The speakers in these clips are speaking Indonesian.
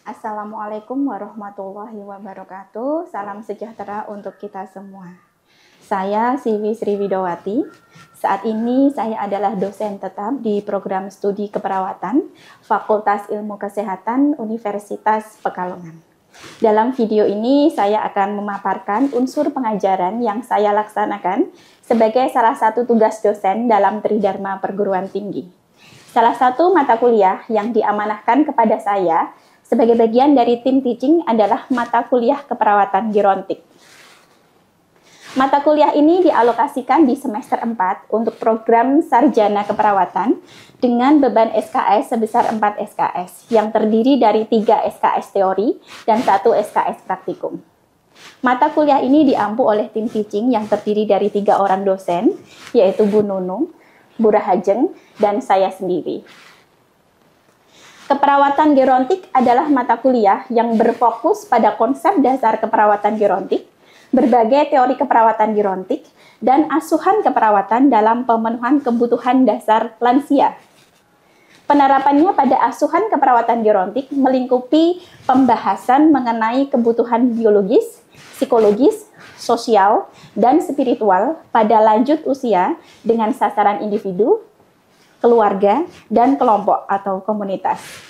Assalamualaikum warahmatullahi wabarakatuh. Salam sejahtera untuk kita semua. Saya Siwi Sriwidowati. Saat ini saya adalah dosen tetap di program studi keperawatan Fakultas Ilmu Kesehatan Universitas Pekalongan. Dalam video ini saya akan memaparkan unsur pengajaran yang saya laksanakan sebagai salah satu tugas dosen dalam Tridharma Perguruan Tinggi. Salah satu mata kuliah yang diamanahkan kepada saya sebagai bagian dari tim teaching adalah mata kuliah keperawatan gerontik. Mata kuliah ini dialokasikan di semester 4 untuk program sarjana keperawatan dengan beban SKS sebesar 4 SKS yang terdiri dari 3 SKS teori dan 1 SKS praktikum. Mata kuliah ini diampu oleh tim teaching yang terdiri dari 3 orang dosen, yaitu Bu Nunung, Bu Rahajeng, dan saya sendiri. Keperawatan gerontik adalah mata kuliah yang berfokus pada konsep dasar keperawatan gerontik, berbagai teori keperawatan gerontik, dan asuhan keperawatan dalam pemenuhan kebutuhan dasar lansia. Penerapannya pada asuhan keperawatan gerontik melingkupi pembahasan mengenai kebutuhan biologis, psikologis, sosial, dan spiritual pada lanjut usia dengan sasaran individu, keluarga, dan kelompok atau komunitas.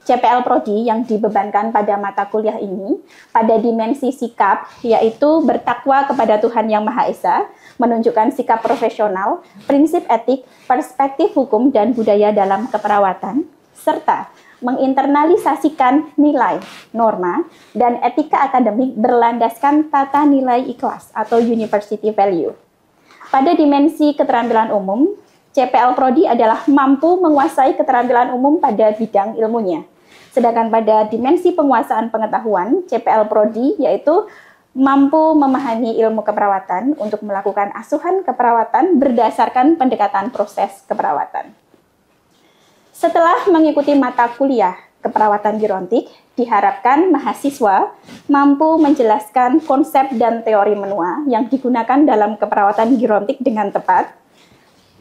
CPL Prodi yang dibebankan pada mata kuliah ini pada dimensi sikap, yaitu bertakwa kepada Tuhan Yang Maha Esa, menunjukkan sikap profesional, prinsip etik, perspektif hukum dan budaya dalam keperawatan, serta menginternalisasikan nilai, norma, dan etika akademik berlandaskan tata nilai ikhlas atau university value. Pada dimensi keterampilan umum, CPL Prodi adalah mampu menguasai keterampilan umum pada bidang ilmunya. Sedangkan pada dimensi penguasaan pengetahuan, CPL Prodi yaitu mampu memahami ilmu keperawatan untuk melakukan asuhan keperawatan berdasarkan pendekatan proses keperawatan. Setelah mengikuti mata kuliah keperawatan gerontik, diharapkan mahasiswa mampu menjelaskan konsep dan teori menua yang digunakan dalam keperawatan gerontik dengan tepat,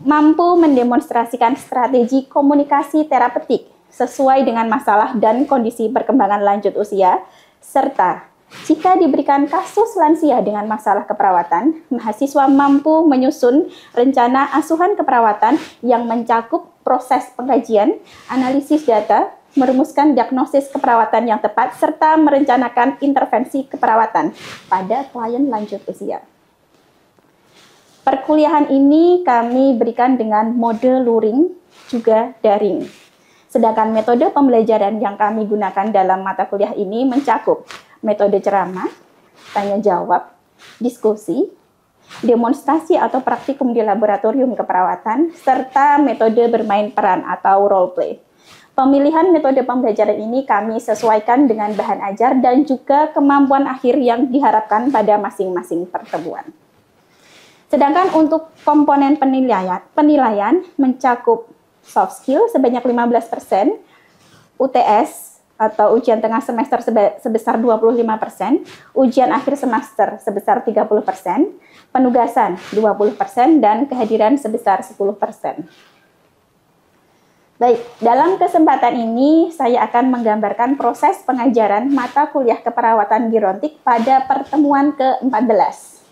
mampu mendemonstrasikan strategi komunikasi terapeutik sesuai dengan masalah dan kondisi perkembangan lanjut usia, serta jika diberikan kasus lansia dengan masalah keperawatan, mahasiswa mampu menyusun rencana asuhan keperawatan yang mencakup proses pengkajian, analisis data, merumuskan diagnosis keperawatan yang tepat, serta merencanakan intervensi keperawatan pada klien lanjut usia. Perkuliahan ini kami berikan dengan mode luring juga daring. Sedangkan metode pembelajaran yang kami gunakan dalam mata kuliah ini mencakup metode ceramah, tanya jawab, diskusi, demonstrasi atau praktikum di laboratorium keperawatan, serta metode bermain peran atau role play. Pemilihan metode pembelajaran ini kami sesuaikan dengan bahan ajar dan juga kemampuan akhir yang diharapkan pada masing-masing pertemuan. Sedangkan untuk komponen penilaian mencakup soft skill sebanyak 15%, UTS atau ujian tengah semester sebesar 25%, ujian akhir semester sebesar 30%, penugasan 20%, dan kehadiran sebesar 10%. Baik, dalam kesempatan ini saya akan menggambarkan proses pengajaran mata kuliah keperawatan gerontik pada pertemuan ke-14.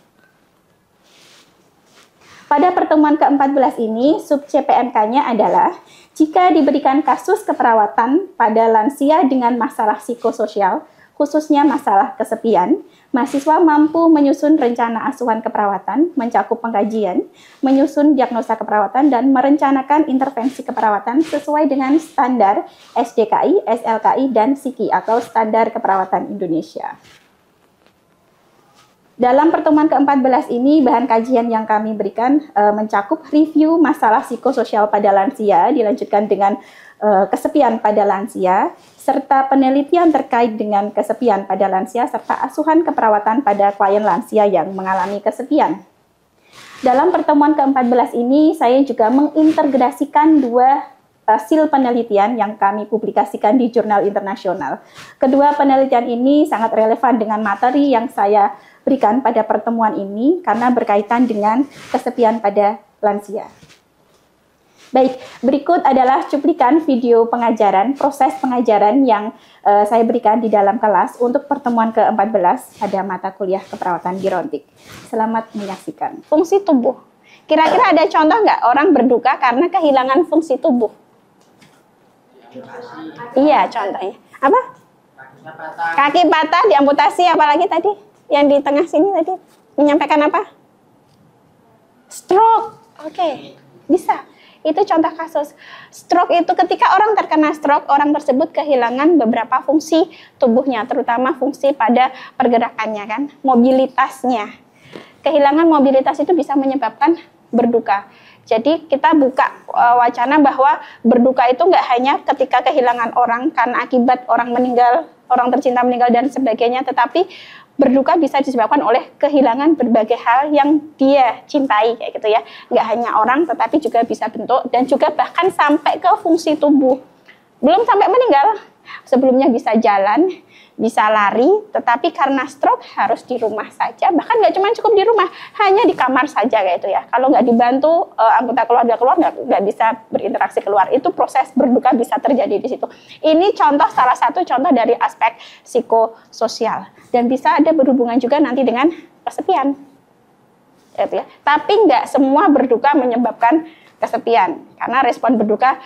Pada pertemuan ke-14 ini, sub CPMK-nya adalah jika diberikan kasus keperawatan pada lansia dengan masalah psikososial, khususnya masalah kesepian, mahasiswa mampu menyusun rencana asuhan keperawatan, mencakup pengkajian, menyusun diagnosa keperawatan, dan merencanakan intervensi keperawatan sesuai dengan standar SDKI, SLKI, dan SIKI atau Standar Keperawatan Indonesia. Dalam pertemuan ke-14 ini, bahan kajian yang kami berikan mencakup review masalah psikososial pada lansia, dilanjutkan dengan kesepian pada lansia, serta penelitian terkait dengan kesepian pada lansia, serta asuhan keperawatan pada klien lansia yang mengalami kesepian. Dalam pertemuan ke-14 ini, saya juga mengintegrasikan 2 hasil penelitian yang kami publikasikan di jurnal internasional. Kedua penelitian ini sangat relevan dengan materi yang saya berikan pada pertemuan ini karena berkaitan dengan kesepian pada lansia. Baik, berikut adalah cuplikan video pengajaran, proses pengajaran yang saya berikan di dalam kelas untuk pertemuan ke-14 pada mata kuliah keperawatan gerontik. Selamat menyaksikan. Fungsi tubuh. Kira-kira ada contoh nggak orang berduka karena kehilangan fungsi tubuh? Iya, contohnya. Apa? Kaki patah, diamputasi, apalagi tadi? Yang di tengah sini tadi menyampaikan apa? Stroke. Oke, bisa. Itu contoh kasus. Stroke itu ketika orang terkena stroke, orang tersebut kehilangan beberapa fungsi tubuhnya, terutama fungsi pada pergerakannya kan, mobilitasnya. Kehilangan mobilitas itu bisa menyebabkan berduka. Jadi kita buka wacana bahwa berduka itu nggak hanya ketika kehilangan orang karena akibat orang meninggal, orang tercinta meninggal dan sebagainya, tetapi berduka bisa disebabkan oleh kehilangan berbagai hal yang dia cintai kayak gitu ya. Nggak hanya orang, tetapi juga bisa bentuk dan juga bahkan sampai ke fungsi tubuh. Belum sampai meninggal, sebelumnya bisa jalan, bisa lari, tetapi karena stroke harus di rumah saja. Bahkan nggak cuma cukup di rumah, hanya di kamar saja kayak itu ya. Kalau nggak dibantu anggota keluarga keluar, nggak bisa berinteraksi keluar. Itu proses berduka bisa terjadi di situ. Ini contoh, salah satu contoh dari aspek psikososial. Dan bisa ada berhubungan juga nanti dengan kesepian. Gitu ya. Tapi nggak semua berduka menyebabkan kesepian. Karena respon berduka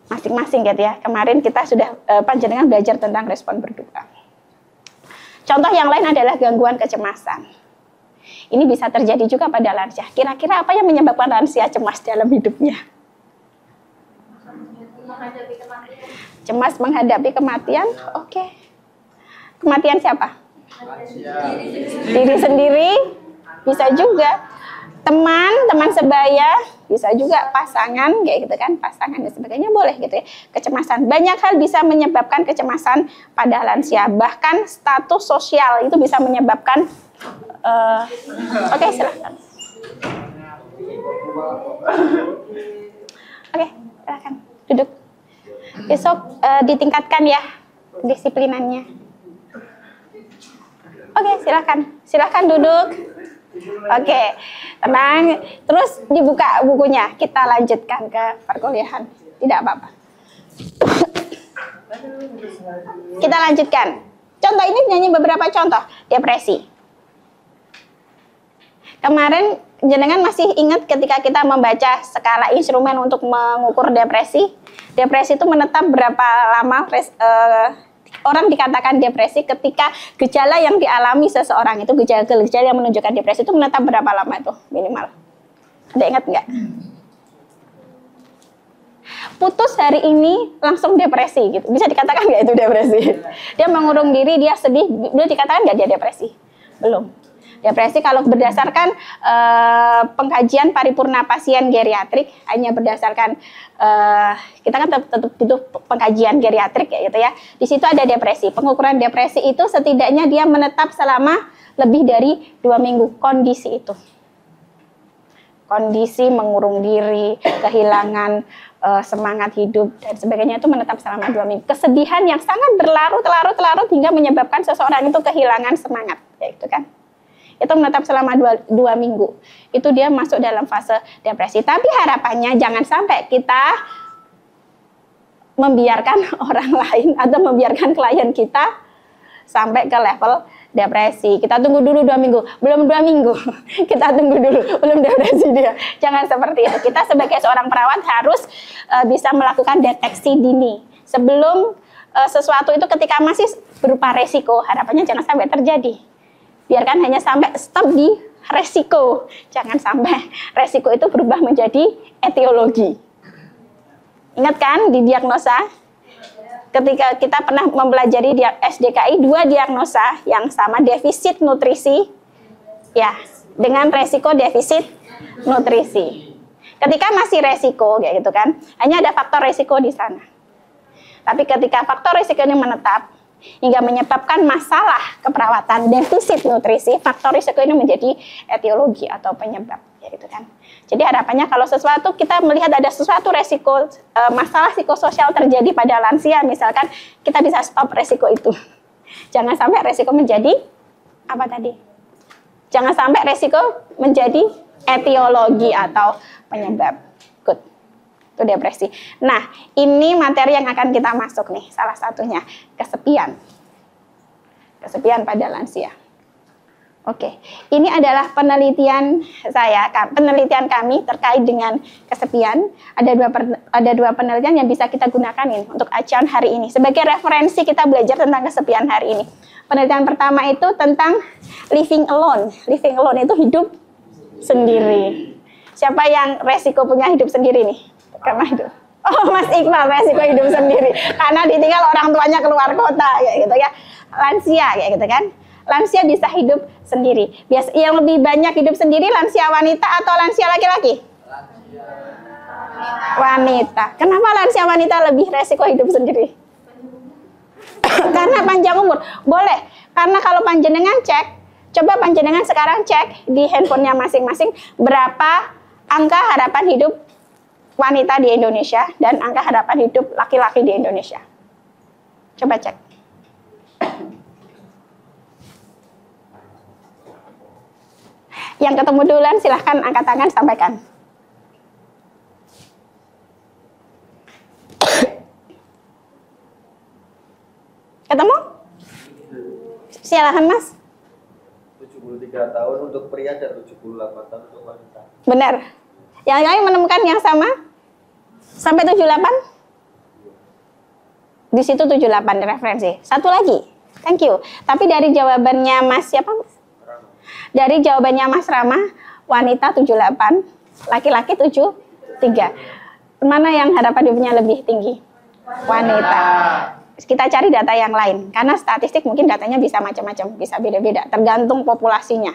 masing-masing gitu ya. Kemarin kita sudah panjenengan belajar tentang respon berduka. Contoh yang lain adalah gangguan kecemasan. Ini bisa terjadi juga pada lansia. Kira-kira apa yang menyebabkan lansia cemas dalam hidupnya? Cemas menghadapi kematian. Oke. Kematian siapa? Diri sendiri. Bisa juga. Teman sebaya, bisa juga pasangan, kayak gitu kan, pasangan dan sebagainya boleh gitu ya. Kecemasan, banyak hal bisa menyebabkan kecemasan pada lansia, bahkan status sosial itu bisa menyebabkan. Oke, silakan. Oke, silakan duduk. Besok ditingkatkan ya disiplinannya. Oke, silakan duduk. Oke, tenang. Terus dibuka bukunya. Kita lanjutkan ke perkuliahan. Tidak apa-apa. Kita lanjutkan. Contoh ini nyanyi beberapa contoh. Depresi. Kemarin jenengan masih ingat ketika kita membaca skala instrumen untuk mengukur depresi? Depresi itu menetap berapa lama? Orang dikatakan depresi ketika gejala yang dialami seseorang itu, gejala yang menunjukkan depresi itu menetap berapa lama itu minimal? Ada ingat nggak? Putus hari ini langsung depresi gitu, bisa dikatakan nggak itu depresi? Dia mengurung diri, dia sedih, boleh dikatakan nggak dia depresi? Belum. Depresi kalau berdasarkan pengkajian paripurna pasien geriatrik, hanya berdasarkan kita kan tetap butuh pengkajian geriatrik ya gitu ya. Di situ ada depresi. Pengukuran depresi itu setidaknya dia menetap selama lebih dari 2 minggu kondisi itu. Kondisi mengurung diri, kehilangan semangat hidup dan sebagainya itu menetap selama 2 minggu. Kesedihan yang sangat berlarut-larut hingga menyebabkan seseorang itu kehilangan semangat, ya itu kan. Itu menetap selama 2 minggu. Itu dia masuk dalam fase depresi. Tapi harapannya jangan sampai kita membiarkan orang lain atau membiarkan klien kita sampai ke level depresi. Kita tunggu dulu 2 minggu. Belum 2 minggu. Kita tunggu dulu. Belum depresi dia. Jangan seperti itu. Kita sebagai seorang perawat harus bisa melakukan deteksi dini. Sebelum sesuatu itu ketika masih berupa resiko, harapannya jangan sampai terjadi. Biarkan hanya sampai stop di resiko. Jangan sampai resiko itu berubah menjadi etiologi. Ingat kan di diagnosa? Ketika kita pernah mempelajari SDKI 2 diagnosa yang sama, defisit nutrisi ya dengan resiko defisit nutrisi. Ketika masih resiko kayak gitu kan, hanya ada faktor resiko di sana. Tapi ketika faktor resiko ini menetap hingga menyebabkan masalah keperawatan defisit nutrisi, faktor risiko ini menjadi etiologi atau penyebab, ya gitu kan. Jadi harapannya kalau sesuatu kita melihat ada sesuatu resiko masalah psikososial terjadi pada lansia, misalkan kita bisa stop resiko itu. Jangan sampai resiko menjadi apa tadi? Jangan sampai resiko menjadi etiologi atau penyebab. Good. itu depresi. Nah, ini materi yang akan kita masuk nih, salah satunya kesepian. Kesepian pada lansia. Oke, ini adalah penelitian kami terkait dengan kesepian. Ada dua penelitian yang bisa kita gunakan ini untuk acuan hari ini. Sebagai referensi kita belajar tentang kesepian hari ini. Penelitian pertama itu tentang living alone. Living alone itu hidup sendiri. Siapa yang resiko punya hidup sendiri nih? Karena hidup. Oh, Mas Iqbal resiko hidup sendiri. Karena ditinggal orang tuanya keluar kota, kayak gitu ya. Lansia, kayak gitu kan. Lansia bisa hidup sendiri. Yang lebih banyak hidup sendiri lansia wanita atau lansia laki-laki? Wanita. Kenapa lansia wanita lebih resiko hidup sendiri? Karena panjang umur. Boleh. Karena kalau panjenengan cek, coba panjenengan sekarang cek di handphonenya masing-masing berapa angka harapan hidup wanita di Indonesia dan angka harapan hidup laki-laki di Indonesia. Coba cek. Yang ketemu duluan silahkan angkat tangan sampaikan. Ketemu? Silahkan Mas. 73 tahun untuk pria dan 78 tahun untuk wanita. Benar. Yang lain menemukan yang sama? Sampai 78? Di situ 78 referensi. Satu lagi. Thank you. Tapi dari jawabannya Mas siapa? Dari jawabannya Mas Rama, wanita 78, laki-laki 73. Mana yang harapan hidupnya lebih tinggi? Wanita. Kita cari data yang lain, karena statistik mungkin datanya bisa macam-macam, bisa beda-beda, tergantung populasinya.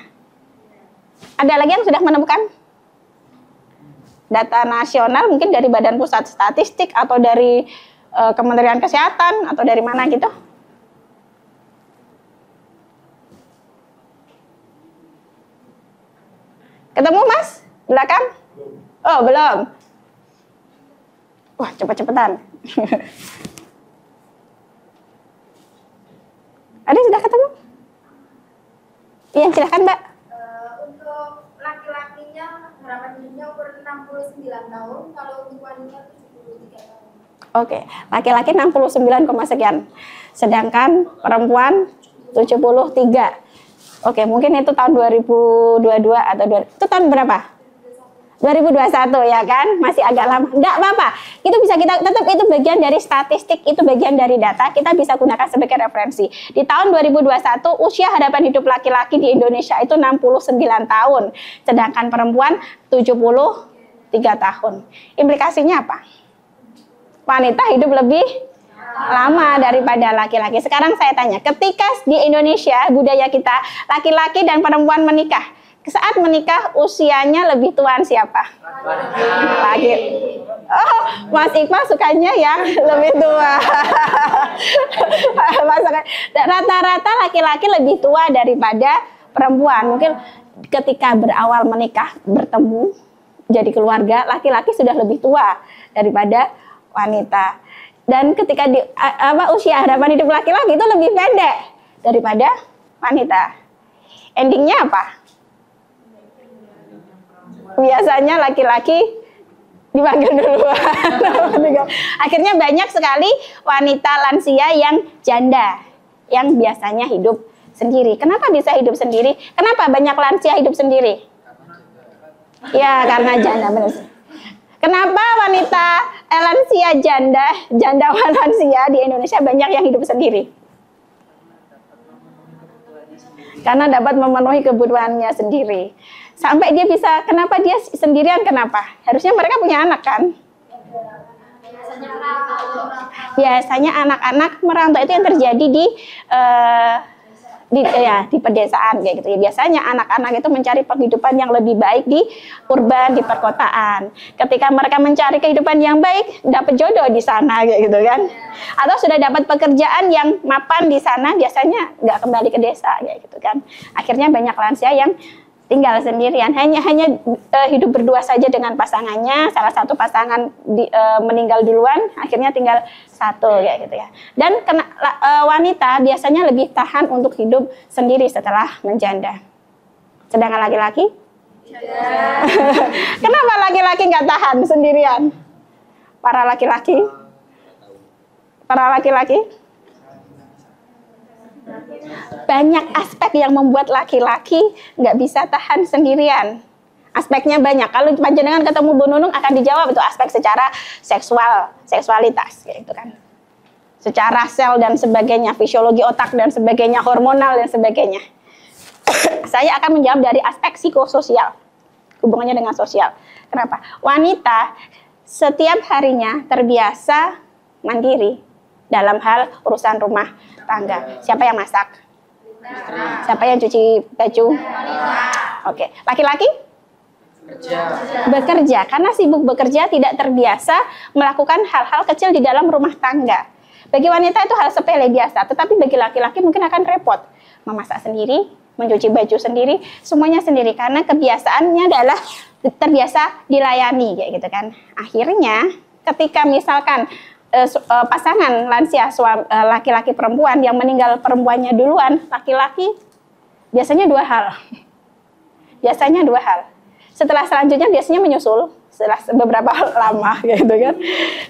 Ada lagi yang sudah menemukan? Data nasional mungkin dari Badan Pusat Statistik atau dari Kementerian Kesehatan atau dari mana gitu? Ketemu Mas? Belakang? Oh, belum. Wah, cepet-cepetan. Ada sudah ketemu? Iya, silakan Mbak. Untuk laki-lakinya harapan hidupnya umur 69 tahun, kalau untuk wanita 73 tahun. Oke, laki-laki 69, sekian. Sedangkan perempuan 73. Oke, mungkin itu tahun 2022 atau itu tahun berapa? 2021 ya kan? Masih agak lama. Enggak apa-apa. Itu bisa kita tetap, itu bagian dari statistik, itu bagian dari data, kita bisa gunakan sebagai referensi. Di tahun 2021 usia harapan hidup laki-laki di Indonesia itu 69 tahun, sedangkan perempuan 73 tahun. Implikasinya apa? Wanita hidup lebih lama daripada laki-laki. Sekarang saya tanya, ketika di Indonesia budaya kita laki-laki dan perempuan menikah, saat menikah usianya lebih tua siapa? Laki. Oh, Mas Iqbal sukanya yang lebih tua. Rata-rata laki-laki lebih tua daripada perempuan. Mungkin ketika berawal menikah, bertemu, jadi keluarga, laki-laki sudah lebih tua daripada wanita. Dan ketika usia harapan hidup laki-laki itu lebih pendek daripada wanita. Endingnya apa? Biasanya laki-laki dipanggil duluan. Akhirnya banyak sekali wanita lansia yang janda, yang biasanya hidup sendiri. Kenapa bisa hidup sendiri? Kenapa banyak lansia hidup sendiri? Ya, karena janda, benar sih. Kenapa wanita lansia janda lansia di Indonesia banyak yang hidup sendiri? Karena dapat memenuhi kebutuhannya sendiri. Sampai dia bisa, kenapa dia sendirian, kenapa? Harusnya mereka punya anak kan? Biasanya anak-anak merantau itu yang terjadi di pedesaan kayak gitu ya. Biasanya anak-anak itu mencari penghidupan yang lebih baik di urban, di perkotaan. Ketika mereka mencari kehidupan yang baik, dapat jodoh di sana kayak gitu kan. Atau sudah dapat pekerjaan yang mapan di sana, biasanya nggak kembali ke desa kayak gitu kan. Akhirnya banyak lansia yang tinggal sendirian, hanya hidup berdua saja dengan pasangannya. Salah satu pasangan meninggal duluan, akhirnya tinggal satu kayak gitu ya. Dan wanita biasanya lebih tahan untuk hidup sendiri setelah menjanda. Sedangkan laki-laki? Kenapa laki-laki nggak tahan sendirian? Para laki-laki? Para laki-laki? Banyak aspek yang membuat laki-laki nggak bisa tahan sendirian. Aspeknya banyak. Kalau panjenengan ketemu Bu Nunung akan dijawab itu aspek secara seksualitas, gitu kan. Secara sel dan sebagainya, fisiologi otak dan sebagainya, hormonal dan sebagainya. Saya akan menjawab dari aspek psikososial, hubungannya dengan sosial. Kenapa? Wanita setiap harinya terbiasa mandiri dalam hal urusan rumah tangga. Siapa yang masak? Siapa yang cuci baju? Oke. Laki-laki? Bekerja. Karena sibuk bekerja tidak terbiasa melakukan hal-hal kecil di dalam rumah tangga. Bagi wanita itu hal sepele biasa, tetapi bagi laki-laki mungkin akan repot. Memasak sendiri, mencuci baju sendiri, semuanya sendiri. Karena kebiasaannya adalah terbiasa dilayani, kayak gitu kan. Akhirnya ketika misalkan pasangan lansia laki-laki perempuan yang meninggal perempuannya duluan, laki-laki biasanya dua hal. Setelah selanjutnya biasanya menyusul setelah beberapa lama, gitu kan.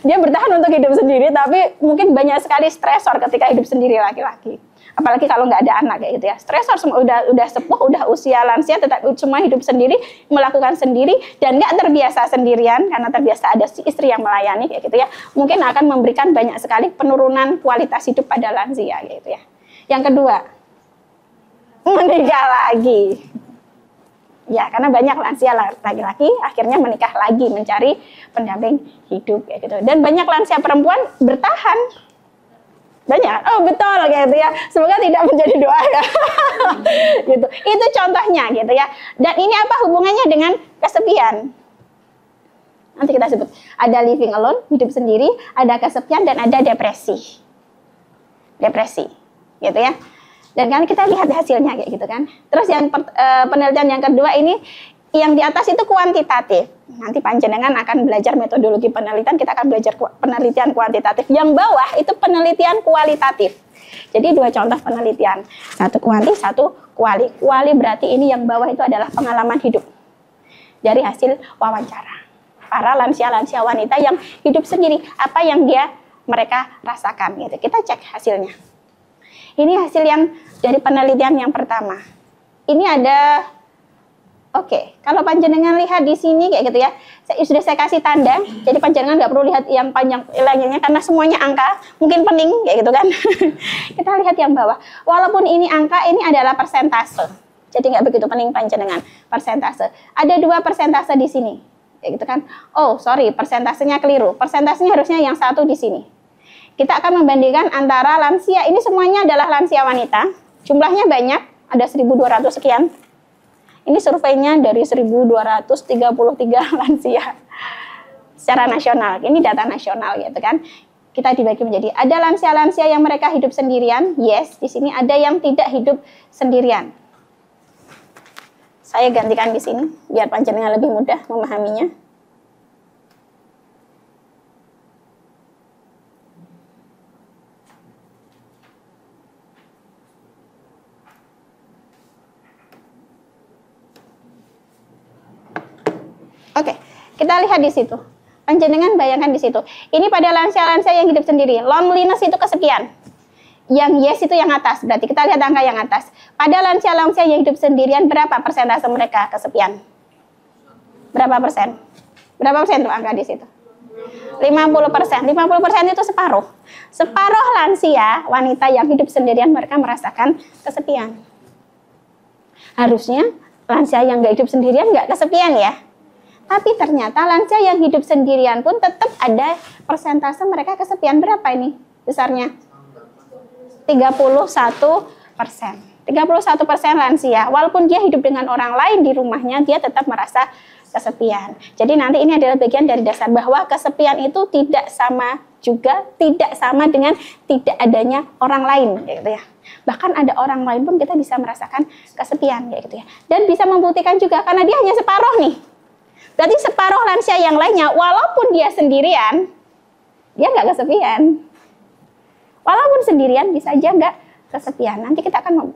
Dia bertahan untuk hidup sendiri, tapi mungkin banyak sekali stresor ketika hidup sendiri laki-laki. Apalagi kalau nggak ada anak, kayak gitu ya. Stresor semua udah sepuh, udah usia lansia, tetap semua hidup sendiri, melakukan sendiri dan nggak terbiasa sendirian karena terbiasa ada si istri yang melayani, kayak gitu ya. Mungkin akan memberikan banyak sekali penurunan kualitas hidup pada lansia, kayak gitu ya. Yang kedua, menikah lagi. Ya, karena banyak lansia laki-laki akhirnya menikah lagi mencari pendamping hidup, kayak gitu. Dan banyak lansia perempuan bertahan. Banyak. Oh, betul, kayak gitu ya. Semoga tidak menjadi doa ya. Gitu. Itu contohnya, gitu ya. Dan ini apa hubungannya dengan kesepian? Nanti kita sebut. Ada living alone, hidup sendiri, ada kesepian dan ada depresi. Depresi, gitu ya. Dan kan kita lihat hasilnya, kayak gitu kan. Terus yang penelitian yang kedua ini, yang di atas itu kuantitatif. Nanti panjenengan akan belajar metodologi penelitian, kita akan belajar penelitian kuantitatif. Yang bawah itu penelitian kualitatif. Jadi dua contoh penelitian. Satu kuanti, satu kuali. Kuali berarti ini yang bawah itu adalah pengalaman hidup. Dari hasil wawancara. Para lansia-lansia wanita yang hidup sendiri. Apa yang mereka rasakan, gitu. Kita cek hasilnya. Ini hasil yang dari penelitian yang pertama. Ini ada, oke, kalau panjenengan lihat di sini kayak gitu ya, sudah saya kasih tanda, jadi panjenengan nggak perlu lihat yang panjang lainnya karena semuanya angka, mungkin pening kayak gitu kan. Kita lihat yang bawah. Walaupun ini angka, ini adalah persentase. Jadi nggak begitu pening panjenengan, persentase. Ada 2 persentase di sini, kayak gitu kan. Oh, sorry, persentasenya keliru. Persentasenya harusnya yang satu di sini. Kita akan membandingkan antara lansia, ini semuanya adalah lansia wanita, jumlahnya banyak, ada 1.200 sekian. Ini surveinya dari 1.233 lansia secara nasional, ini data nasional gitu kan. Kita dibagi menjadi, ada lansia-lansia yang mereka hidup sendirian, yes, di sini ada yang tidak hidup sendirian. Saya gantikan di sini, biar panjenengan lebih mudah memahaminya. Oke, kita lihat di situ. Panjenengan bayangkan di situ. Ini pada lansia-lansia yang hidup sendiri. Loneliness itu kesepian. Yang yes itu yang atas. Berarti kita lihat angka yang atas. Pada lansia-lansia yang hidup sendirian, berapa persentase mereka kesepian? Berapa persen? Berapa persen tuh angka di situ? 50%. 50% itu separuh. Separuh lansia wanita yang hidup sendirian mereka merasakan kesepian. Harusnya lansia yang nggak hidup sendirian nggak kesepian ya. Tapi ternyata lansia yang hidup sendirian pun tetap ada persentase mereka kesepian. Berapa ini besarnya? 31%. 31% lansia. Walaupun dia hidup dengan orang lain di rumahnya, dia tetap merasa kesepian. Jadi nanti ini adalah bagian dari dasar bahwa kesepian itu tidak sama dengan tidak adanya orang lain, gitu ya. Bahkan ada orang lain pun kita bisa merasakan kesepian, gitu ya. Dan bisa membuktikan juga karena dia hanya separuh nih. Berarti separuh lansia yang lainnya, walaupun dia sendirian, dia nggak kesepian. Walaupun sendirian bisa aja nggak kesepian. Nanti kita akan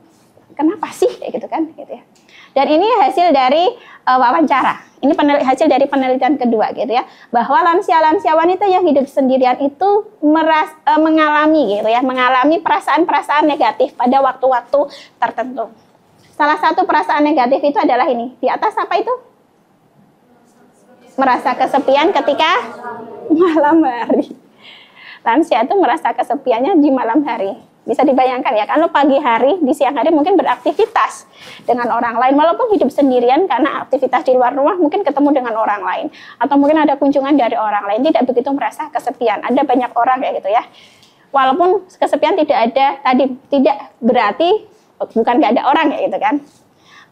kenapa sih kayak gitu kan, gitu ya. Dan ini hasil dari wawancara. Ini hasil dari penelitian kedua gitu ya, bahwa lansia-lansia wanita yang hidup sendirian itu mengalami gitu ya, mengalami perasaan-perasaan negatif pada waktu-waktu tertentu. Salah satu perasaan negatif itu adalah ini. Di atas apa itu? Merasa kesepian ketika malam hari. Lansia itu merasa kesepiannya di malam hari. Bisa dibayangkan ya, kalau pagi hari, di siang hari mungkin beraktivitas dengan orang lain, walaupun hidup sendirian karena aktivitas di luar rumah mungkin ketemu dengan orang lain, atau mungkin ada kunjungan dari orang lain, tidak begitu merasa kesepian. Ada banyak orang kayak gitu ya. Walaupun kesepian tidak ada, tadi tidak berarti bukan nggak ada orang kayak gitu kan.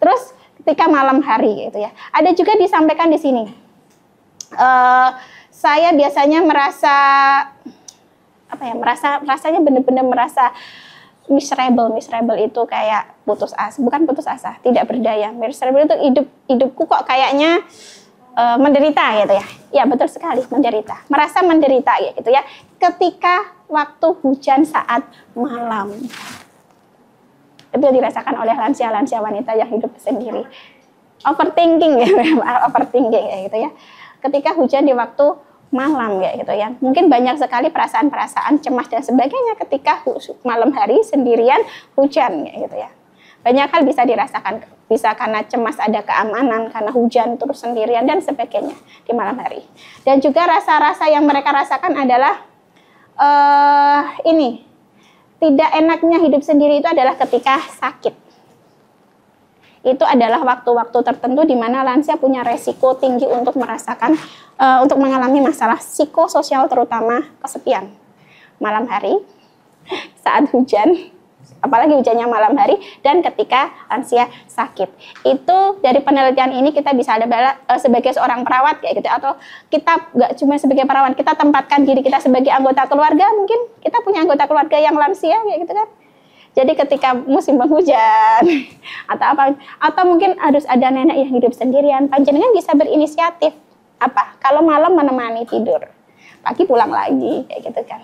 Terus ketika malam hari gitu ya, ada juga disampaikan di sini. Saya biasanya merasa apa ya, rasanya benar-benar merasa miserable itu kayak putus asa, bukan putus asa, tidak berdaya. Miserable itu hidupku kok kayaknya menderita gitu ya. Ya betul sekali, menderita, merasa menderita gitu ya. Ketika waktu hujan saat malam, itu dirasakan oleh lansia-lansia wanita yang hidup sendiri. Overthinking ya, overthinking ya gitu ya. Ketika hujan di waktu malam ya gitu ya, mungkin banyak sekali perasaan-perasaan cemas dan sebagainya ketika malam hari sendirian hujan ya gitu ya. Banyak hal bisa dirasakan, bisa karena cemas ada keamanan, karena hujan terus sendirian dan sebagainya di malam hari. Dan juga rasa-rasa yang mereka rasakan adalah ini, tidak enaknya hidup sendiri itu adalah ketika sakit. Itu adalah waktu-waktu tertentu di mana lansia punya resiko tinggi untuk merasakan, untuk mengalami masalah psikososial, terutama kesepian malam hari, saat hujan, apalagi hujannya malam hari, dan ketika lansia sakit. Itu dari penelitian ini kita bisa ada sebagai seorang perawat kayak gitu, atau kita nggak cuma sebagai perawat, kita tempatkan diri kita sebagai anggota keluarga, mungkin kita punya anggota keluarga yang lansia kayak gitu kan. Jadi ketika musim penghujan atau mungkin harus ada nenek yang hidup sendirian, panjenengan bisa berinisiatif apa? Kalau malam menemani tidur, pagi pulang lagi kayak gitu kan.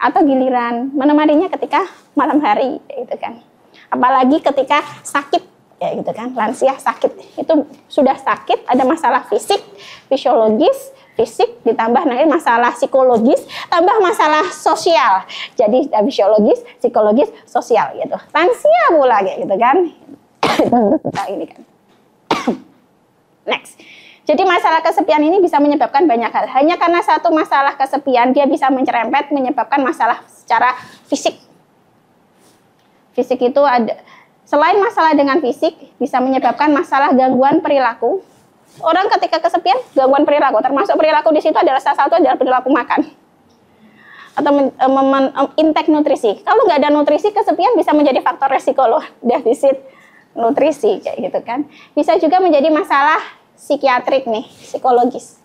Atau giliran menemaninya ketika malam hari kayak gitu kan. Apalagi ketika sakit kayak gitu kan, lansia sakit. Itu sudah sakit, ada masalah fisik, fisiologis, fisik, ditambah nanti masalah psikologis, tambah masalah sosial. Jadi fisiologis, psikologis, sosial gitu. Lansia pula kayak gitu kan. Nah, ini kan. Next. Jadi masalah kesepian ini bisa menyebabkan banyak hal. Hanya karena satu masalah kesepian dia bisa mencerempet menyebabkan masalah secara fisik. Fisik itu ada, selain masalah dengan fisik, bisa menyebabkan masalah gangguan perilaku. Orang ketika kesepian, gangguan perilaku, termasuk perilaku di situ adalah salah satu adalah perilaku makan atau intake nutrisi. Kalau nggak ada nutrisi, kesepian bisa menjadi faktor resiko loh, defisit nutrisi kayak gitu kan. Bisa juga menjadi masalah psikiatrik nih, psikologis.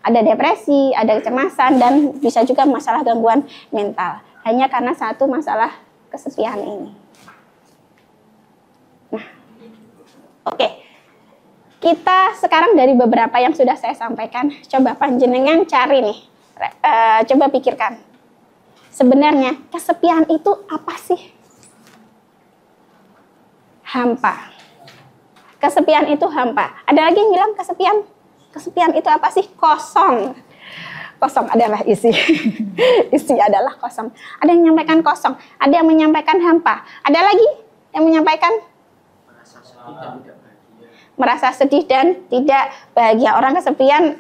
Ada depresi, ada kecemasan, dan bisa juga masalah gangguan mental. Hanya karena satu masalah kesepian ini. Nah, oke. Kita sekarang dari beberapa yang sudah saya sampaikan, coba panjenengan cari nih, coba pikirkan. Sebenarnya kesepian itu apa sih? Hampa. Kesepian itu hampa. Ada lagi yang bilang kesepian? Kesepian itu apa sih? Kosong. Kosong adalah isi. Isi adalah kosong. Ada yang menyampaikan kosong, ada yang menyampaikan hampa. Ada lagi yang menyampaikan merasa sedih dan tidak bahagia. Orang kesepian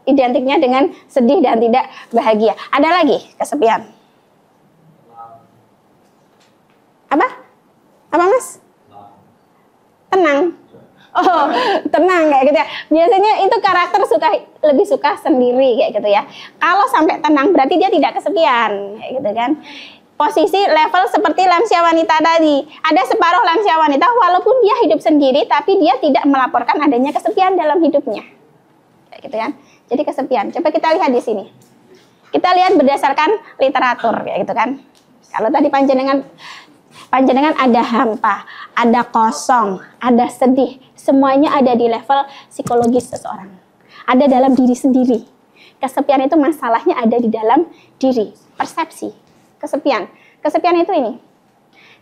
identiknya dengan sedih dan tidak bahagia. Ada lagi kesepian. Apa? Apa Mas? Tenang. Oh, tenang kayak gitu ya. Biasanya itu karakter lebih suka sendiri kayak gitu ya. Kalau sampai tenang berarti dia tidak kesepian kayak gitu kan. Posisi level seperti lansia wanita tadi. Ada separuh lansia wanita walaupun dia hidup sendiri tapi dia tidak melaporkan adanya kesepian dalam hidupnya. Kayak gitu kan. Jadi kesepian. Coba kita lihat di sini. Kita lihat berdasarkan literatur kayak gitu kan. Kalau tadi panjenengan ada hampa, ada kosong, ada sedih. Semuanya ada di level psikologis seseorang. Ada dalam diri sendiri. Kesepian itu masalahnya ada di dalam diri, persepsi. Kesepian itu ini.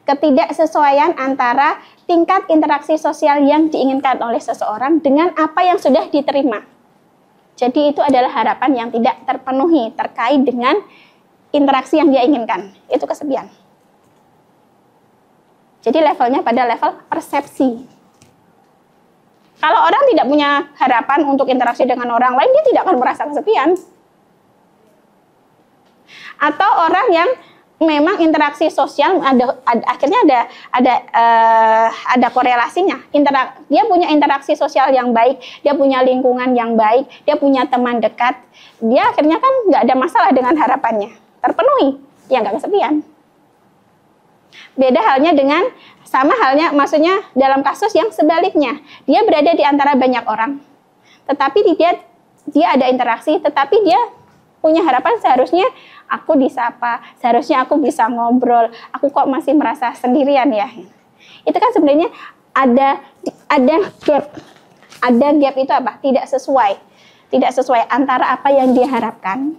ketidaksesuaian antara tingkat interaksi sosial yang diinginkan oleh seseorang dengan apa yang sudah diterima. Jadi itu adalah harapan yang tidak terpenuhi terkait dengan interaksi yang dia inginkan. Itu kesepian. Jadi levelnya pada level persepsi. Kalau orang tidak punya harapan untuk interaksi dengan orang lain, dia tidak akan merasa kesepian. Atau orang yang memang interaksi sosial akhirnya ada korelasinya. Dia punya interaksi sosial yang baik, dia punya lingkungan yang baik, dia punya teman dekat, dia akhirnya kan nggak ada masalah dengan harapannya, terpenuhi, ya nggak kesepian. Beda halnya dengan sama halnya, maksudnya dalam kasus yang sebaliknya, dia berada di antara banyak orang, tetapi dia ada interaksi, tetapi dia punya harapan seharusnya aku disapa, seharusnya aku bisa ngobrol, aku kok masih merasa sendirian ya. Itu kan sebenarnya ada gap. Ada gap itu apa? Tidak sesuai antara apa yang dia harapkan,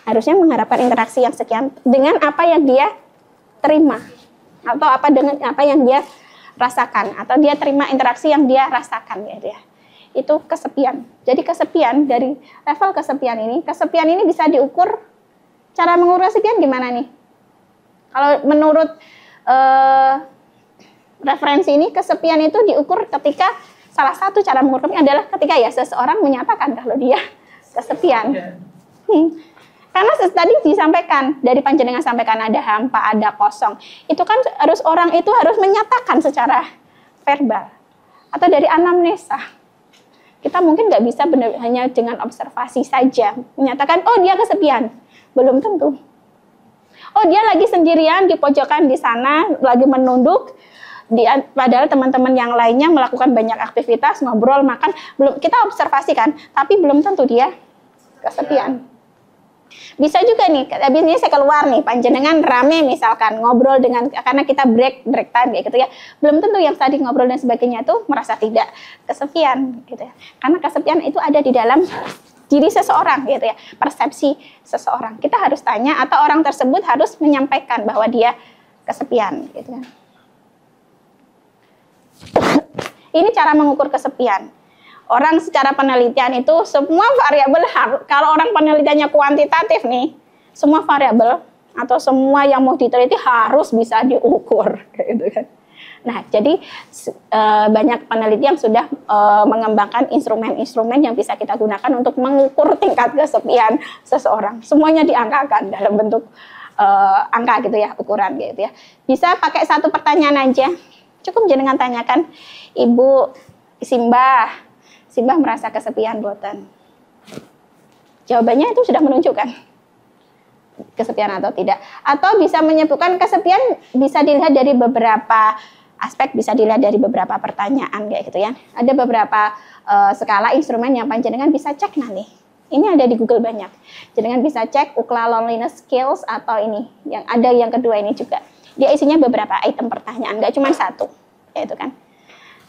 harusnya mengharapkan interaksi yang sekian dengan apa yang dia terima, atau apa dengan apa yang dia rasakan, atau dia terima interaksi yang dia rasakan ya dia. Itu kesepian. Jadi kesepian, dari level kesepian ini bisa diukur. Cara mengukur kesepian gimana nih? Kalau menurut referensi ini, kesepian itu diukur ketika salah satu cara mengukur kesepian adalah ketika ya seseorang menyatakan kalau dia kesepian. Karena tadi disampaikan, dari panjenengan sampaikan ada hampa, ada kosong. Itu kan orang itu harus menyatakan secara verbal atau dari anamnesa. Kita mungkin nggak bisa hanya dengan observasi saja menyatakan, oh dia kesepian. Belum tentu. Oh dia lagi sendirian di pojokan di sana, lagi menunduk, padahal teman-teman yang lainnya melakukan banyak aktivitas, ngobrol, makan. Kita observasi kan, tapi belum tentu dia kesepian. Bisa juga nih, habis ini saya keluar nih, panjenengan rame misalkan, ngobrol dengan, karena kita break time kayak gitu ya. Belum tentu yang tadi ngobrol dan sebagainya itu merasa tidak kesepian gitu ya. Karena kesepian itu ada di dalam diri seseorang gitu ya, persepsi seseorang. Kita harus tanya atau orang tersebut harus menyampaikan bahwa dia kesepian gitu ya. Ini cara mengukur kesepian. Orang secara penelitian itu semua variabel, kalau orang penelitiannya kuantitatif nih, semua variabel atau semua yang mau diteliti harus bisa diukur gitu kan. Nah, jadi banyak peneliti yang sudah mengembangkan instrumen-instrumen yang bisa kita gunakan untuk mengukur tingkat kesepian seseorang. Semuanya diangkakan dalam bentuk angka gitu ya, ukuran gitu ya. Bisa pakai satu pertanyaan aja. Cukup jenengan tanyakan, Ibu Simbah merasa kesepian boten? Jawabannya itu sudah menunjukkan kesepian atau tidak. Atau bisa menyebutkan kesepian bisa dilihat dari beberapa aspek, bisa dilihat dari beberapa pertanyaan kayak gitu ya. Ada beberapa skala instrumen yang panjenengan bisa cek nanti. Ini ada di Google banyak. Jenengan bisa cek Ookla Loneliness Skills atau ini yang ada yang kedua ini juga. Dia isinya beberapa item pertanyaan, nggak cuma satu, kayak itu kan.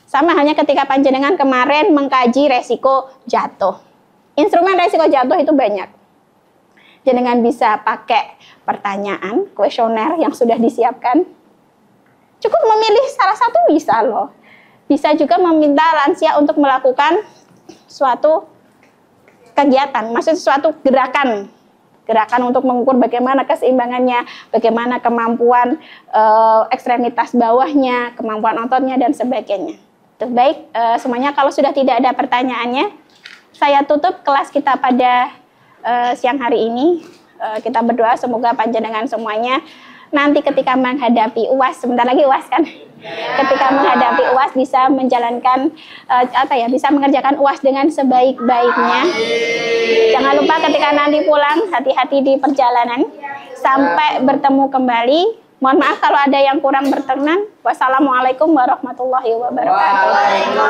Sama halnya ketika panjenengan kemarin mengkaji resiko jatuh. Instrumen resiko jatuh itu banyak. Jenengan bisa pakai pertanyaan, kuesioner yang sudah disiapkan. Cukup memilih salah satu bisa loh. Bisa juga meminta lansia untuk melakukan suatu kegiatan, maksudnya suatu gerakan untuk mengukur bagaimana keseimbangannya, bagaimana kemampuan ekstremitas bawahnya, kemampuan ototnya, dan sebagainya. Baik, semuanya kalau sudah tidak ada pertanyaannya, saya tutup kelas kita pada siang hari ini. Kita berdoa semoga panjenengan semuanya nanti ketika menghadapi UAS, sebentar lagi UAS kan? Ketika menghadapi UAS bisa menjalankan bisa mengerjakan UAS dengan sebaik-baiknya. Jangan lupa ketika nanti pulang hati-hati di perjalanan. Sampai bertemu kembali. Mohon maaf kalau ada yang kurang berkenan. Wassalamualaikum warahmatullahi wabarakatuh.